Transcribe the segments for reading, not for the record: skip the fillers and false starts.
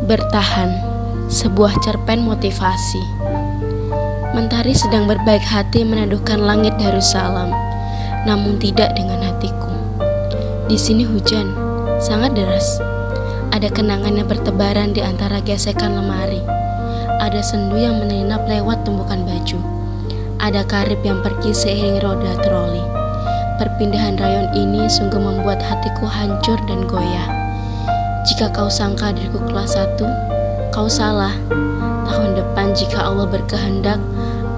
Bertahan, sebuah cerpen motivasi. Mentari sedang berbaik hati meneduhkan langit Darussalam, namun tidak dengan hatiku. Di sini hujan, sangat deras. Ada kenangan yang bertebaran di antara gesekan lemari. Ada sendu yang menyelinap lewat tumpukan baju. Ada karib yang pergi seiring roda troli. Perpindahan rayon ini sungguh membuat hatiku hancur dan goyah. Jika kau sangka diriku kelas 1, kau salah. Tahun depan jika Allah berkehendak,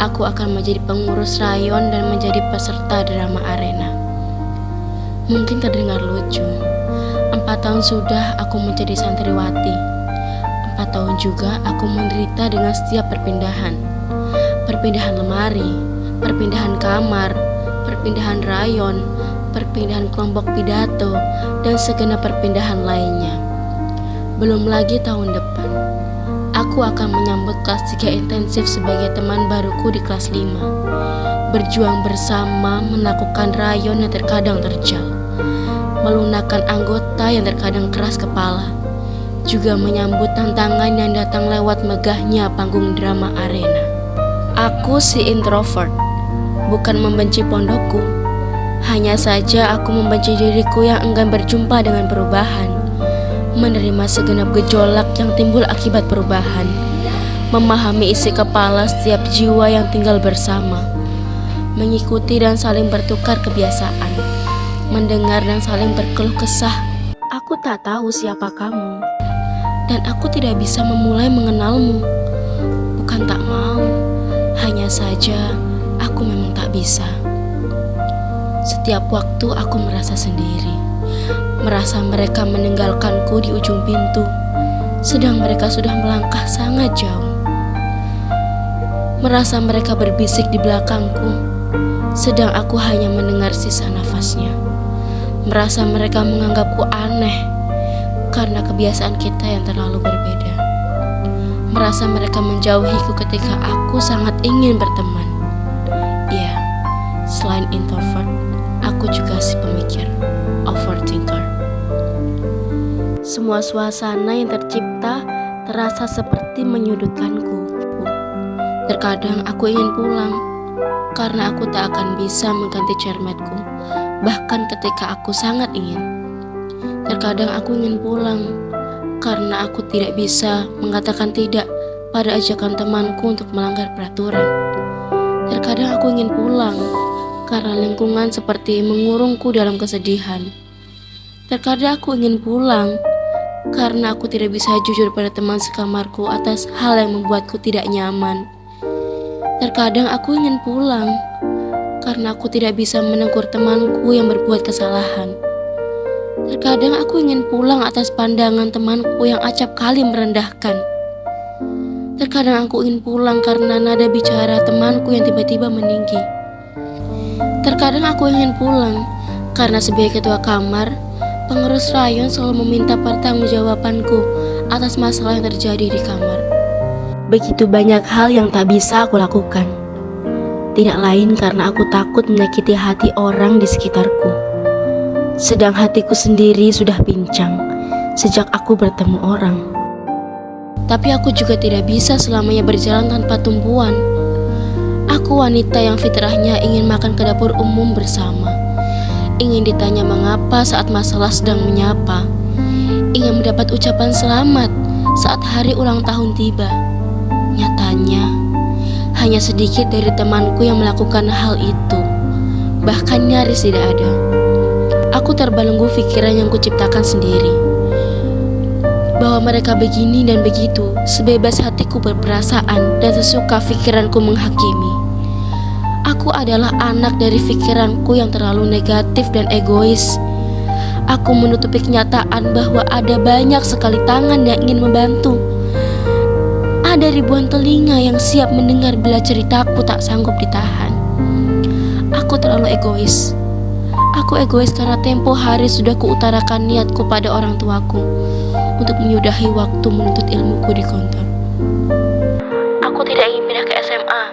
aku akan menjadi pengurus rayon dan menjadi peserta drama arena. Mungkin terdengar lucu. 4 tahun sudah aku menjadi santriwati. 4 tahun juga aku menderita dengan setiap perpindahan. Perpindahan lemari, perpindahan kamar, perpindahan rayon, perpindahan kelompok pidato, dan segenap perpindahan lainnya. Belum lagi tahun depan, aku akan menyambut kelas 3 intensif sebagai teman baruku di kelas 5. Berjuang bersama melakukan rayon yang terkadang terjal, melunakkan anggota yang terkadang keras kepala, juga menyambut tantangan yang datang lewat megahnya panggung drama arena. Aku si introvert, bukan membenci pondokku. Hanya saja aku membenci diriku yang enggan berjumpa dengan perubahan, menerima segenap gejolak yang timbul akibat perubahan, memahami isi kepala setiap jiwa yang tinggal bersama, mengikuti dan saling bertukar kebiasaan, mendengar dan saling berkeluh kesah. Aku tak tahu siapa kamu, dan aku tidak bisa memulai mengenalmu. Bukan tak mau, hanya saja aku memang tak bisa. Setiap waktu aku merasa sendiri, merasa mereka meninggalkanku di ujung pintu, sedang mereka sudah melangkah sangat jauh. Merasa mereka berbisik di belakangku, sedang aku hanya mendengar sisa nafasnya. Merasa mereka menganggapku aneh karena kebiasaan kita yang terlalu berbeda. Merasa mereka menjauhiku ketika aku sangat ingin berteman. Ya, selain introvert, aku juga si pemikir, overthinker. Semua suasana yang tercipta terasa seperti menyudutkanku. Terkadang aku ingin pulang, karena aku tak akan bisa mengganti cermetku, bahkan ketika aku sangat ingin. Terkadang aku ingin pulang, karena aku tidak bisa mengatakan tidak pada ajakan temanku untuk melanggar peraturan. Terkadang aku ingin pulang, karena lingkungan seperti mengurungku dalam kesedihan. Terkadang aku ingin pulang, karena aku tidak bisa jujur pada teman sekamarku atas hal yang membuatku tidak nyaman. Terkadang aku ingin pulang, karena aku tidak bisa menegur temanku yang berbuat kesalahan. Terkadang aku ingin pulang atas pandangan temanku yang acap kali merendahkan. Terkadang aku ingin pulang karena nada bicara temanku yang tiba-tiba meninggi. Terkadang aku ingin pulang karena sebagai ketua kamar, pengurus rayon selalu meminta pertanggungjawabanku atas masalah yang terjadi di kamar. Begitu banyak hal yang tak bisa aku lakukan. Tidak lain karena aku takut menyakiti hati orang di sekitarku. Sedang hatiku sendiri sudah pincang sejak aku bertemu orang. Tapi aku juga tidak bisa selamanya berjalan tanpa tumpuan. Aku wanita yang fitrahnya ingin makan ke dapur umum bersama, ingin ditanya mengapa saat masalah sedang menyapa, ingin mendapat ucapan selamat saat hari ulang tahun tiba. Nyatanya, hanya sedikit dari temanku yang melakukan hal itu, bahkan nyaris tidak ada. Aku terbelenggu pikiran yang kuciptakan sendiri, bahwa mereka begini dan begitu, sebebas hatiku berperasaan dan sesuka pikiranku menghakimi. Aku adalah anak dari pikiranku yang terlalu negatif dan egois. Aku menutupi kenyataan bahwa ada banyak sekali tangan yang ingin membantu. Ada ribuan telinga yang siap mendengar bila ceritaku tak sanggup ditahan. Aku terlalu egois. Aku egois karena tempo hari sudah kuutarakan niatku pada orang tuaku untuk menyudahi waktu menuntut ilmuku di kantor. Aku tidak ingin pindah ke SMA,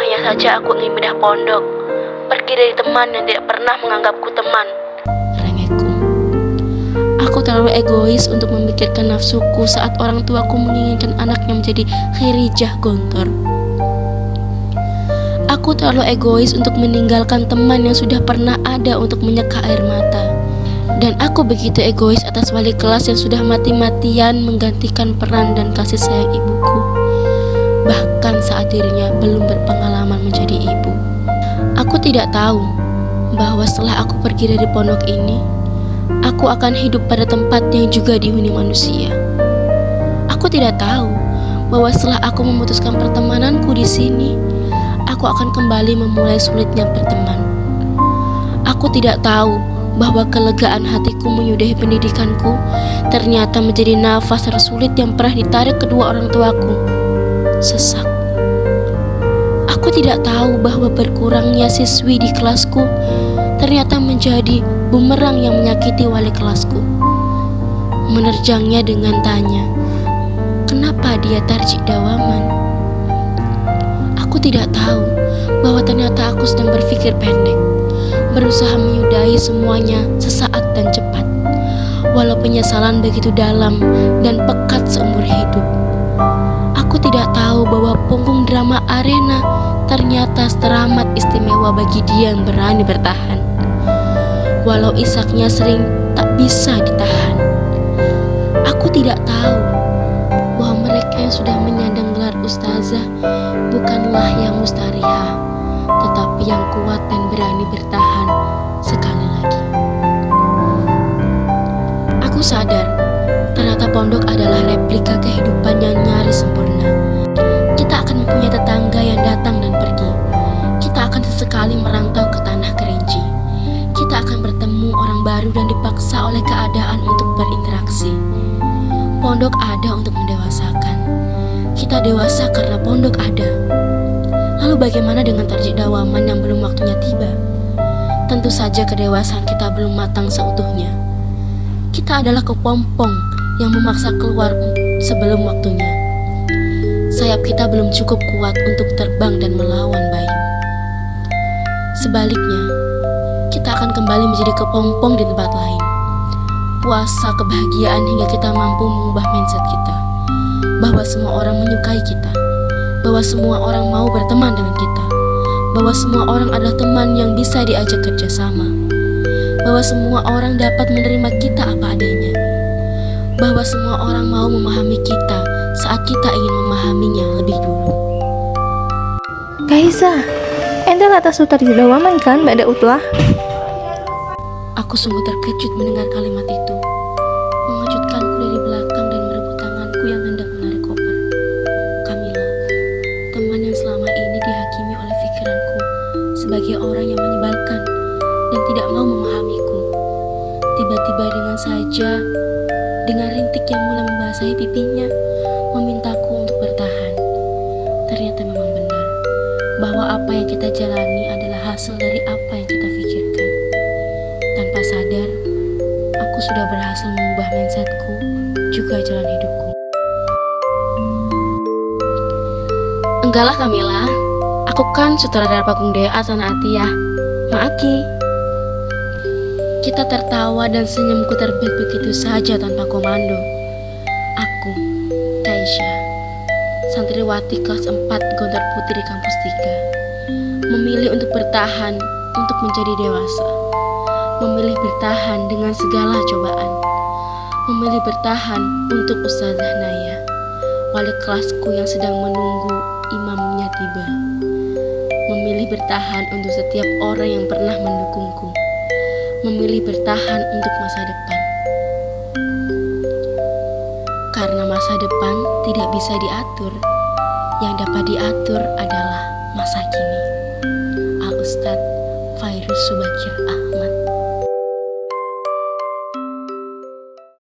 hanya saja aku ingin pindah pondok, pergi dari teman yang tidak pernah menganggapku teman. Rengekku. Aku terlalu egois untuk memikirkan nafsuku saat orang tuaku menginginkan anaknya menjadi khirijah gontor. Aku terlalu egois untuk meninggalkan teman yang sudah pernah ada untuk menyeka air mata. Dan aku begitu egois atas wali kelas yang sudah mati-matian menggantikan peran dan kasih sayang ibuku, bahkan saat dirinya belum berpengalaman menjadi ibu. Aku tidak tahu bahwa setelah aku pergi dari pondok ini, aku akan hidup pada tempat yang juga dihuni manusia. Aku tidak tahu bahwa setelah aku memutuskan pertemananku di sini, aku akan kembali memulai sulitnya berteman. Aku tidak tahu bahwa kelegaan hatiku menyudahi pendidikanku ternyata menjadi nafas tersulit yang pernah ditarik kedua orang tuaku. Sesak. Aku tidak tahu bahwa berkurangnya siswi di kelasku ternyata menjadi bumerang yang menyakiti wali kelasku. Menerjangnya dengan tanya, kenapa dia tarjik dawaman? Aku tidak tahu bahwa ternyata aku sedang berpikir pendek, berusaha menyudahi semuanya sesaat dan cepat, walau penyesalan begitu dalam dan pekat seumur hidup. Aku tidak tahu bahwa punggung drama arena ternyata teramat istimewa bagi dia yang berani bertahan, walau isaknya sering tak bisa ditahan. Aku tidak tahu bahwa mereka yang sudah menyandang gelar ustazah bukanlah yang mustarihah, tetapi yang kuat dan berani bertahan sekali lagi. Aku sadar, ternyata pondok adalah replika kehidupan yang nyaris sempurna. Kita akan mempunyai tetangga yang datang dan pergi. Kita akan sesekali merantau ke tanah Kerinci. Kita akan bertemu orang baru dan dipaksa oleh keadaan untuk berinteraksi. Pondok ada untuk mendewasakan. Kita dewasa karena pondok ada. Lalu bagaimana dengan tarjik dawaman yang belum waktunya tiba? Tentu saja kedewasaan kita belum matang seutuhnya. Kita adalah kepompong yang memaksa keluar sebelum waktunya. Sayap kita belum cukup kuat untuk terbang dan melawan bayu. Sebaliknya, kita akan kembali menjadi kepompong di tempat lain. Puasa kebahagiaan hingga kita mampu mengubah mindset kita, bahwa semua orang menyukai kita, bahwa semua orang mau berteman dengan kita, bahwa semua orang adalah teman yang bisa diajak kerjasama, bahwa semua orang dapat menerima kita apa adanya, bahwa semua orang mau memahami kita saat kita ingin memahaminya lebih dulu. Kaisa, ente atas tarjik dawaman kan, Mbak Utlah? Aku sungguh terkejut mendengar kalimat itu, mengejutkanku dari belakang dan merebut tanganku yang hendak menarik koper. Kamila, teman yang selama ini dihakimi oleh pikiranku sebagai orang yang menyebalkan dan tidak mau memahamiku. Tiba-tiba dengan rintik yang mulai membasahi pipinya, memintaku untuk bertahan. Ternyata memang benar, bahwa apa yang kita jalani adalah hasil dari apa yang kita pikirkan. Tanpa sadar, aku sudah berhasil mengubah mindsetku, juga jalan hidupku. Enggak lah Kamila, aku kan sutradara panggung DA Sana Atiyah. Maaki. Kita tertawa dan senyumku terbit begitu saja tanpa komando. Aku, Kaisha, santriwati kelas 4 Gontor Putih di kampus 3, memilih untuk bertahan untuk menjadi dewasa. Memilih bertahan dengan segala cobaan. Memilih bertahan untuk Ustazah Naya, wali kelasku yang sedang menunggu imamnya tiba. Memilih bertahan untuk setiap orang yang pernah mendukungku. Memilih bertahan untuk masa depan. Karena masa depan tidak bisa diatur, yang dapat diatur adalah masa kini. Al Ustadz Fairuz Subakir Ahmad.